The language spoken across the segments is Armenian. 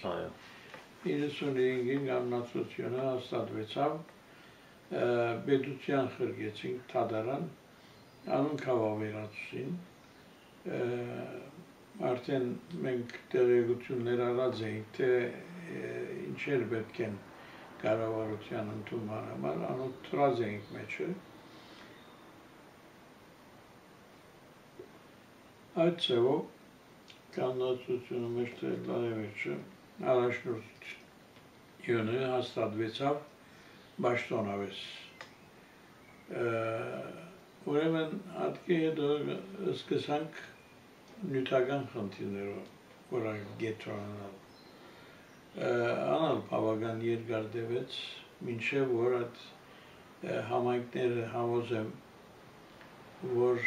95-ին կառնացությունը հաստատվեցավ, պետության խրգեցինք թադարան, անուն կավավերացուսին, արդեն մենք տեղեկություններ առած էինք, թե ինչեր պետք են կառավարության ընդունման համար, անոտ թրած էինք մեջը, այդ ծևով կառնացությունը մեջ տարեվերջը առաջնորդությունը հաստատվեցավ Բաշտոնավես։ Ուրեմն ատկի հետո սկսանք նյութական խնդիրներով, որակ գետրոնանալ։ Անալ բավական երկար տևեց, մինչև որ այդ համայնքները համոզ եմ, որ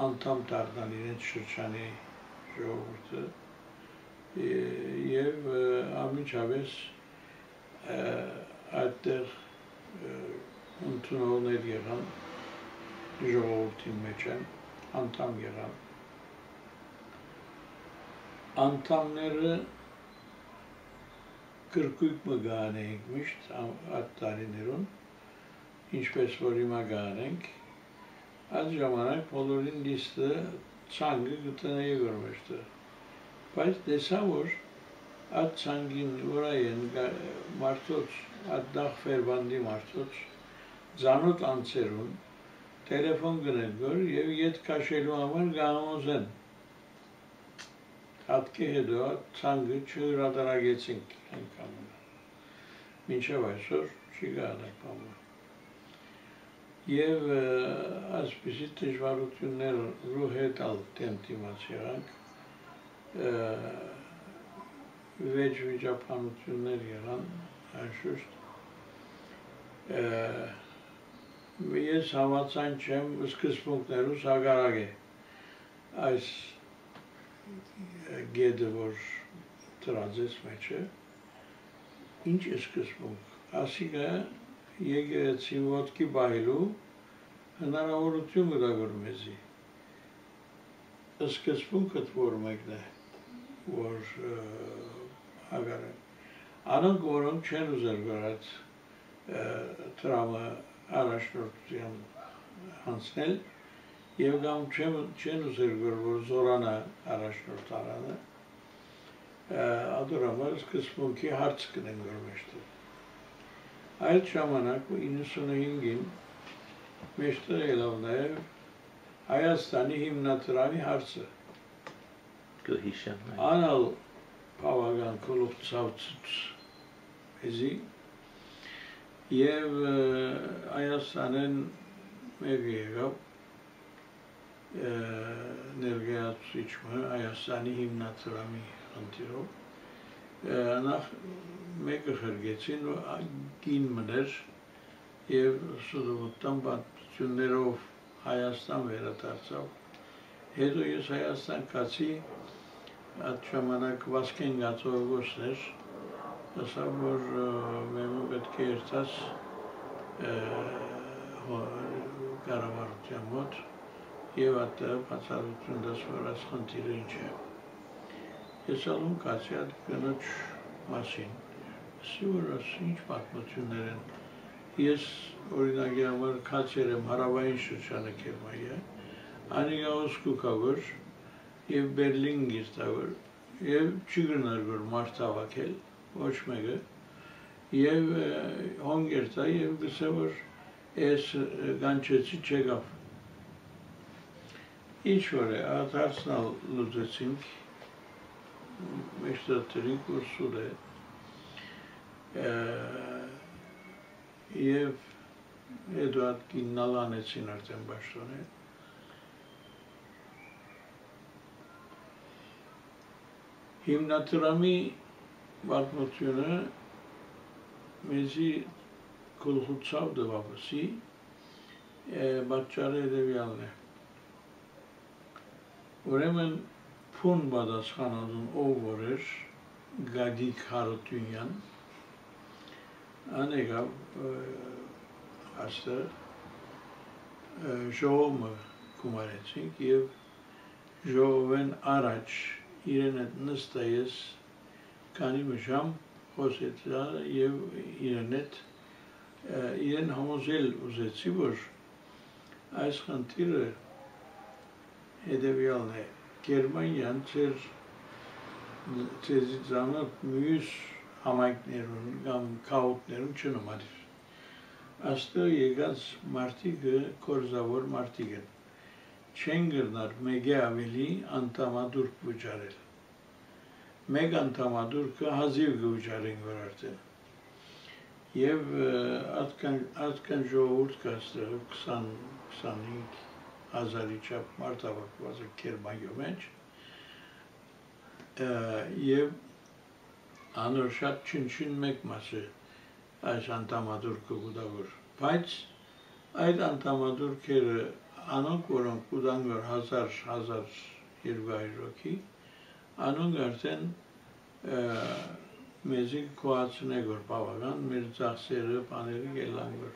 անդամ դառնալ իրենց շրջանի ժողովուրդը եւ անմիջապես այդտեղ ընդունողներ եղան ժողովրդի մեջ անդամ եղան անդամները կրկույկ մը գանեինք միշտ այդ տարիներուն ինչպես որ հիմա գանենք այդ ժամանակ բոլորին լիստը ցանկը գտնեի որ մեջտեղ բայց տեսա որ այդ ցանկին վրա են մարդոց այդ դախ ֆերբանդի մարդոց զանոթ անձերուն տելեֆոն գնել որ եւ իդ քաշելու համար գամոզեն հատկի հետո ցանկը չհրադարագեցինք անգամ մինչև այսօր չի գանակ եւ այսպիսի դժվարություններու հետ ալ դեմտիմաց եղանք վեճ վիճապանություններ եղան անշուշտ ես համաձայն չեմ սկզբունքներուս հակառակ է այս գեդը որ դրածես մեջը ինչ է սկզբունք ասիկա եկեղեցի ոտքի բայլու հնարավորություն կտա որ մեզի սկզբունքը որ մեկն է որ հակառակ անոնք որոնք չեն ուզել որ այդ տրամը առաջնորդության հանցնել եւ կամ չեն ուզել որ զորանա առաջնորդարանը ադորամար սկզբունքի հարց կնեն որ մեջտեղ այդ ժամանակ 95-ին մեջտեղ ելավ նաեւ Հայաստանի հիմնադրամի հարցը անալ բավական կոլուպցավցուց էզի եւ Հայաստանեն մեկ եղավ ներկայացուցիչը Հայաստանի հիմնադրամի խնդիրով նախ մեկը խրգեցին գին մներ եւ սուդովտան պատմություններով Հայաստան վերադարձավ հետո ես Հայաստան կացի այդ ժամանակ Վասկեն Գացողոսներ ասա որ մեմը պետք է երթաս կառավարության մոտ եւ այդտեղ բացառություն դաս որ այս խնդիրը ինչ է ես ալում կացի այդ կնոջ մասին սուրս ինչ պատմություններ են ես օրինակի համար կացեր եմ հարավային շրջանը Գերմանիա անիգա ոսկուկավոր եւ Բերլին գիրտավոր եւ չգնար որ մարդ հավաքել ոչ մեկը եւ հոնգերտա եւ գսե որ ես գանչեցի չեկավ ինչ որ է ադարսնալ լուծեցինք մեջտեղին կուրսուր է եւ հետո այդ կիննալ անեցին արդեն Բաշտոն에 հիմնադրամի պատմությունը մեզի կոլխուցավ դվապսի պատճառը հետևյալն է ուրեմն փուն պատասխանատուն ով որ էր Գագիկ Հարությունյան անեկավ աստեղ ժողովը կումարեցինք եւ ժողովեն առաջ իրեն հետ նստայես քանի մշամ խոսեցա եւ իրեն հետ իրեն համոզել ուզեցի, որ այս խնդիրը հետևյալն է. Գերմանիան ցեզի ծանոթ մյուս համայնքներում կամ քաղաքներում չնմանիր։ Աստեղ եկած մարդիկը կորզավոր մարդիկ են։ Չեն գրնար մեկի ավելի անդամադուրք վճարել։ Մեկ անդամադուրքը հազիվ կվճարեն որ արդեն։ Եվ ատկան ժողովուրդ կա ստեղ 20-25 հազարի չափ մարդավարված է Գերմանիայում մեջ եւ անոր շատ չնչին մեկ մասը այս անդամադուրքը կուտավոր, բայց այդ անդամադուրքերը անոնք որոնք կուտան որ 1000-1200 հոգի անոնք արդեն մեզի կոացնե որ բավական մեր ծախսերը բաները գելան որ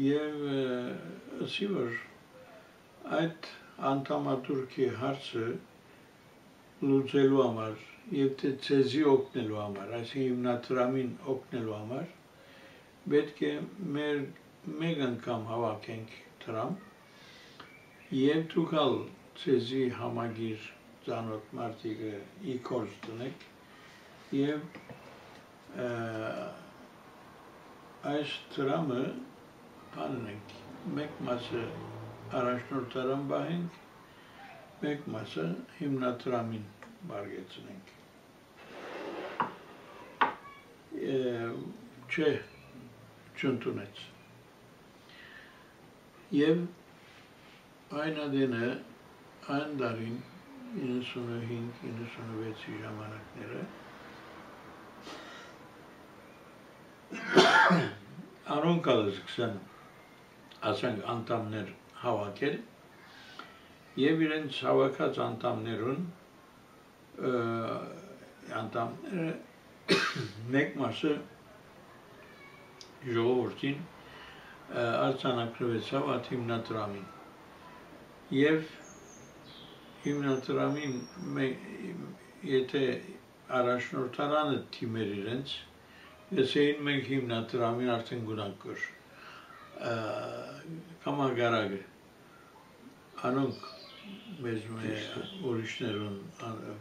եւ ասի որ այդ անդամադուրքի հարցը լուծելու համար եւ թե ցեզի օգնելու համար, այսինքն հիմնադրամին օգնելու համար պետք է մեր մեկ անգամ հավաքենք դրամ եւ դուքալ ցեզի համագիր ծանոթ մարդիկը իքորս տնեք եւ այս դրամը բանենք մեկ մասը առաջնորդարան բահենք մեկ մասը հիմնադրամին բարգեցնենք չէ չընդունեց եւ այն adene այն դարին 95-96-ի ժամանակները անոնք ալզկսան ասենք անդամներ հավաքել եւ իրենց հավաքած անդամներուն անդամները մեկ մասը ժողովրդին արձանագրվեցավ այդ հիմնադրամին եւ հիմնադրամին եթե առաջնորդարանը թիմեր իրենց եսեին մենք հիմնադրամին արդեն գունանք որ կամագարագը անոնք մեզ ուրիշներուն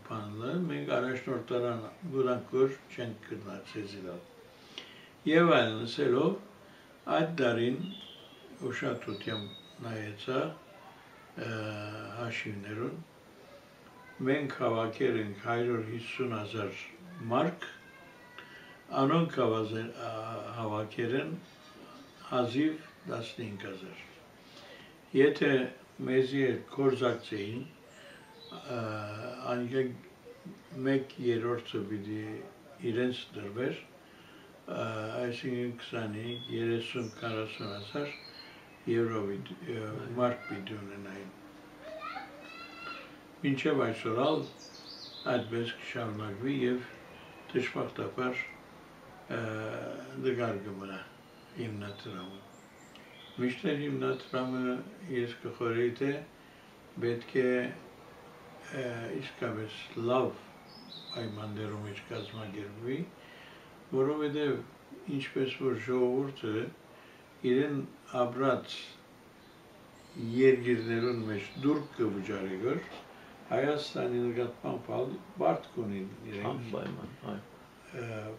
բանլը մենք առաջնորդարան գունանք որ չենք գնաց եզիլալ եւ այլն ասելով այդ դարին ուշադրությամբ նայեցա հաշիվներուն մենք հավաքել ենք 150,000 մարկ անոնք հավաքել են հազիվ 15,000 եթե մեզի կորզակցեին անգեք մեկ երորդը պիտի իրենց դրվեր այսինքն 20-30-40,000 եվրո մարկ պիտի ունենային մինչև այսօր այդպես կշարունակվի եւ դժբախտաբար դգար կմնա հիմնադրամը միշտեր հիմնադրամը ես կխորեի թե պետք է իսկապես լավ պայմաններում մեջ կազմակերպվի որովհետև ինչպես որ ժողովուրդը իրեն ապրած երկիրներուն մեջ դուրք կվճարի որ Հայաստանի նկատմամբ բարդ կունին իրենք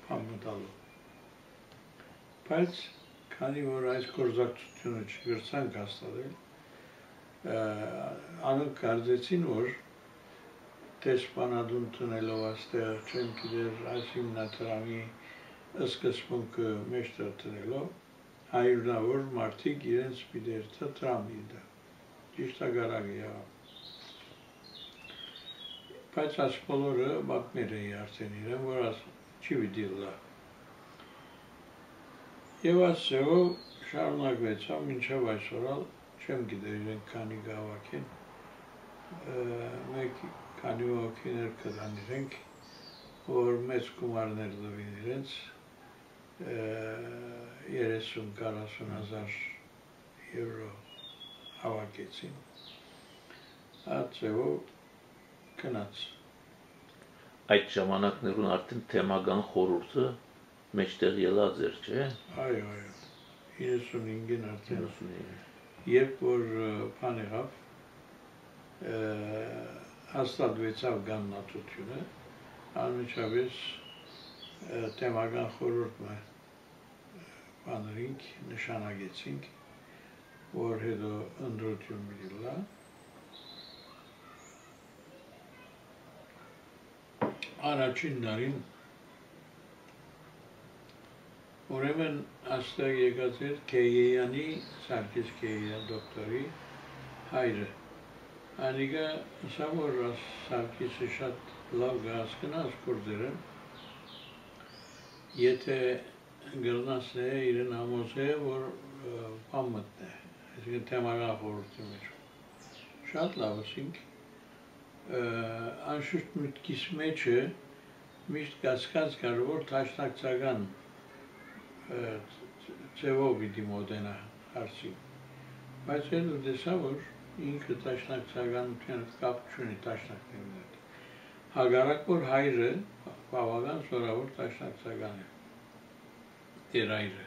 պայմանտալու բայց քանի որ այս գործակցությունը չգրցանք հաստատել անոնք կարծեցին որ տեսփանադուն տնելով աստեղ չեմ գիտեր այս հիմնադրամի սկզբունքը մեջտեղ տնելով հայրենավոր մարդիկ իրենց պիտեր տրամի դա ճիշտ ագարագի բայց այս բոլորը բակներ էի արդեն իրեն որ չի վիդիլա եւ ասեով շարունակվեցավ մինչև այսօր չեմ գիտեր իրեն քանի գավակեն մեկ քանի հոգիներ կդան իրենք որ մեծ գումարներ լվին իրենց 30-40,000 եվրո հավաքեցին այդ ձևով կնաց։ Այդ ժամանակներուն արդեն թեմական խորհուրդը մեջտեղ ելած էր, չէ՞։ Այո, 95-ին արդեն երբ որ բան եղավ հաստատվեցավ գաննատությունը, անմիջապես թեմական խորհուրդը բաներինք նշանակեցինք, որ հետո ընդրություն միլա առաջին դարին ուրեմն աստեղ եկած էր Քեյյանի Սարգիս Քեյյան դոկտորի հայրը անիգա ասա որ Սարգիսը շատ լավ գասկնաց կորձերը եթե գրնաս է իրեն համոզե որ բան մտնե այսինքն թեմական խորհրդի մեջ շատ լավ ասինք անշուշտ միտքիս մեջը միշտ կասկած կար որ տաշնակցական ձևով պիտի մոտենա հարցին բայց հետո տեսա որ ինքը տաշնակցականության կապ չունի տաշնակների հետ հակառակ որ հայրը բավական սովորավոր տաշնակցական է իր հայրը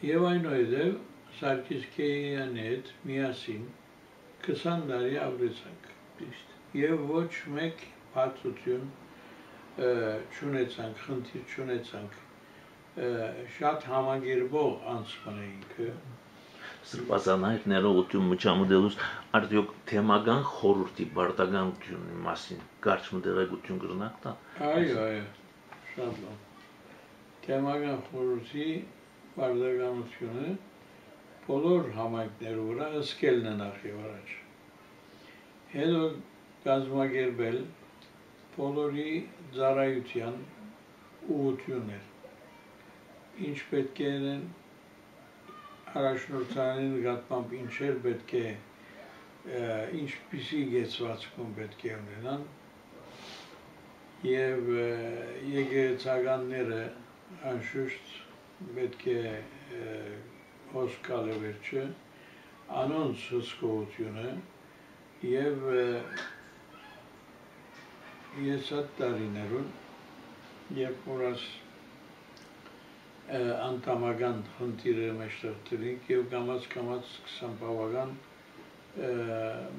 եւ այնուհետեւ Սարգիս Քեյյանի հետ միասին 20 տարի ապրեցանք եւ ոչ մեկ բացություն չունեցանք, խնդիր չունեցանք շատ համագերբող անցման է ինքը Սրբազան ներողություն մճամդելուց արդյոք թեմական խորհրդի բարդականությունի մասին կարճ մտերեգություն կրնակ տա այո շատ լավ թեմական խորհրդի բարդականությունը բոլոր համայնքների վրա հսկելն է նախ եւ առաջ հետո կազմակերպել բոլորի ծառայության ուղղություններ ինչ պետք է առաջնորդային նկատմամբ ինչեր պետք է ինչպիսի գեցվածքում պետք է ունենան եւ եկեղեցականները անշուշտ պետք է հոսքալը վերջը անոնց հսկողությունը եւ ես այդ տարիներուն երբ որ անտամական խնդիրը մեջտեղ դրինք եւ կամաց սկսան բավական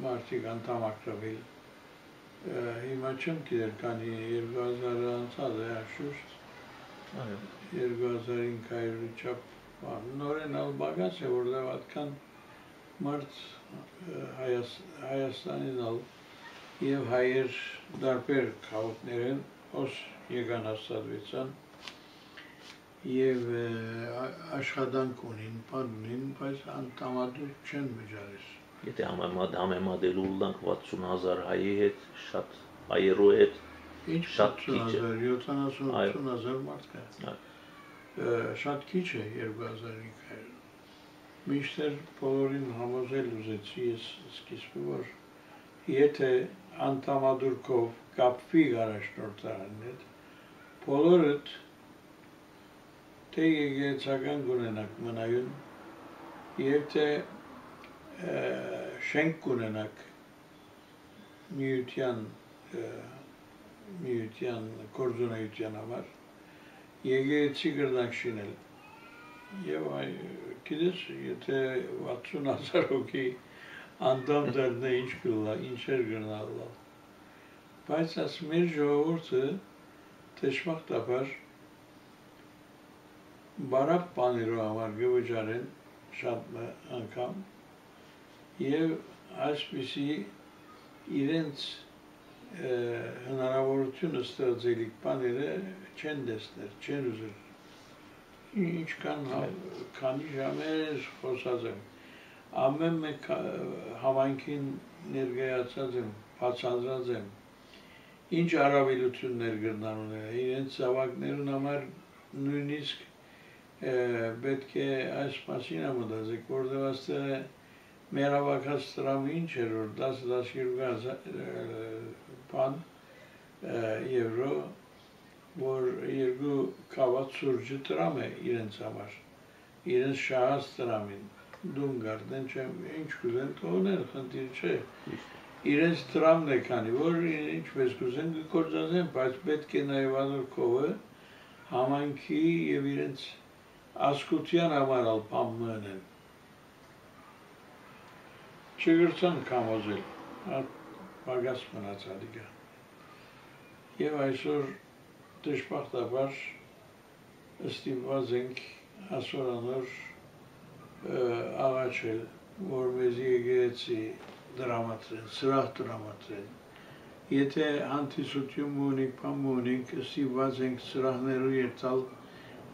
մարդիկ անտամակրվել հիմա չեմ գիտեր քանի 2000 անցած է անշուշտ 2500 չափ նորեն ալբագաց է որտեղ այդքան մարդ Հայաստանին ալ եւ հայեր դարբեր քաղաքներեն ոս եկան հաստատվեցան եւ աշխատանք ունին, բան ունին, բայց անտամադուր չեն միջարես Եթե համեմատելու ունենք 60000 հայի հետ, շատ հայերու հետ շատ քիչ է 70-80000 մարդ կա շատ քիչ է 2500 միշտեր բոլորին համոզել ուզեցի ես սկիզբը որ եթե անտամադուրքով կապվի առաջնորդարան հետ բոլորդ թե եկեղեցական կունենաք մնայուն եւ թե շենք կունենաք միության կորձունայության համար եկեղեցի կրնակ շինել եւ գիտես եթե 60000 հոգի անդամ դառնա ինչ կլա ինչեր գնալա բայց աս մեր ժողովուրդը դժբախտաբար բարակ բաներով համար գվճարեն շատ անգամ եւ այսպիսի իրենց հնարավորությունը ստեղծելիք բաները չեն տեսնել, չեն ուզել ինչքան քանի ժամեր խոսած եմ ամեն մեկ համայնքին ներկայացած եմ բացատրած եմ ինչ առավելություններ կրնան ունենալ իրենց զավակներուն համար նույնիսկ պետք է այս մասին մտածեք որտեղ աստեղ մեր հավաքած տրամը ինչ էր որ 10-12 բան եվրո որ երկու կաված սուրճը տրամ է իրենց համար իրենց շահած տրամին դուն գարդեն չեմ ինչ կուզեն թողնել խնդիր չէ իրենց դրամն է քանի որ ինչպես կուզեն գործածեն, բայց պետք է նաև անորքովը համայնքի եւ իրենց ասկության համար ալպամ մնեն։ Չգրցան կամոզել, պագաս մնացալիգա։ Եվ այսօր դժբախտաբար ստիպված ենք ասորանոր աղաչել, որ մեզի եկեղեցի դրամատրեն, սրահ դրամատրեն։ Եթե հանդիսություն ունենք, բան ունենք, ստիպված ենք սրահներով երթալ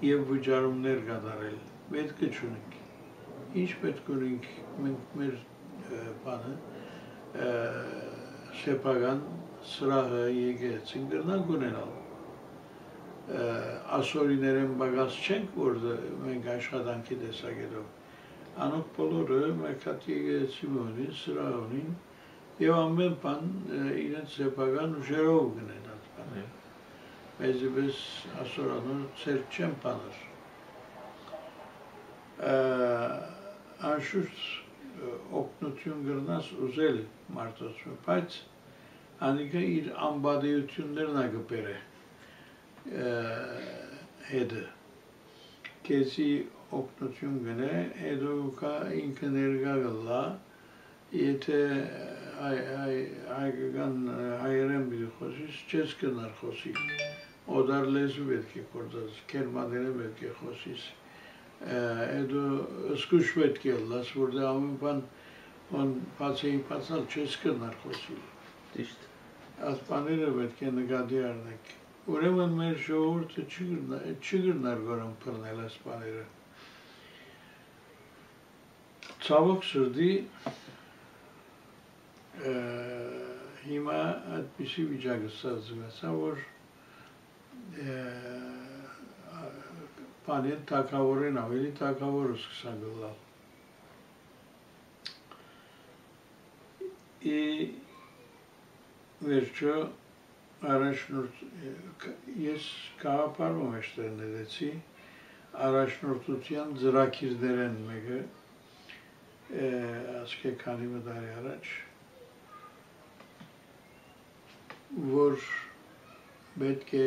եւ վճարումներ կատարել։ Պետք չունենք։ Ինչ պետք ունենք մենք մեր բանը սեփական սրահը եկեղեցին կրնանք ունենալ։ Ասորիներեն բագաս չենք, որ մենք աշխատանքի տեսակետով։ Անոնք բոլորը մեկ հատ եկեղեցի ունին, սրահ ունին եւ ամեն բան իրենց սեփական ուժերով կնենան։ Մեզի պես ասորանոր ծեր չեն բաներ։ Անշուշտ օգնություն գրնաս ուզել մարդոց, բայց անիկը իր անբադեություններն ագպեր է հետը։ Կեսի օգնություն գնե, հետո կա ինքը ներգա գլա, եթե հայերեն բիդի խոսիս, չես կնար խոսի, օդար լեզու պետք է կործած, կերմաները պետք է խոսիս, հետո սկուշ պետք է լաս, որդե ամեն բան բացեի բացալ չես կնար խոսի։ Ճիշտ։ Այս բաները պետք է նկատի առնենք։ Ուրեմն մեր ժողովուրդը չգրնար գորում փռնել այս բաները։ Ցավոք սրտի հիմա այդպիսի վիճակը ստացվեցավ, որ բանին թագավորեն ավելի թագավորը սկսան գլալ։ Վերջո ես կաղապարում էշտեր ներեցի, առաջնորդության ծրագիրներեն մեկը, ասկե քանի մտարի առաջ, որ պետք է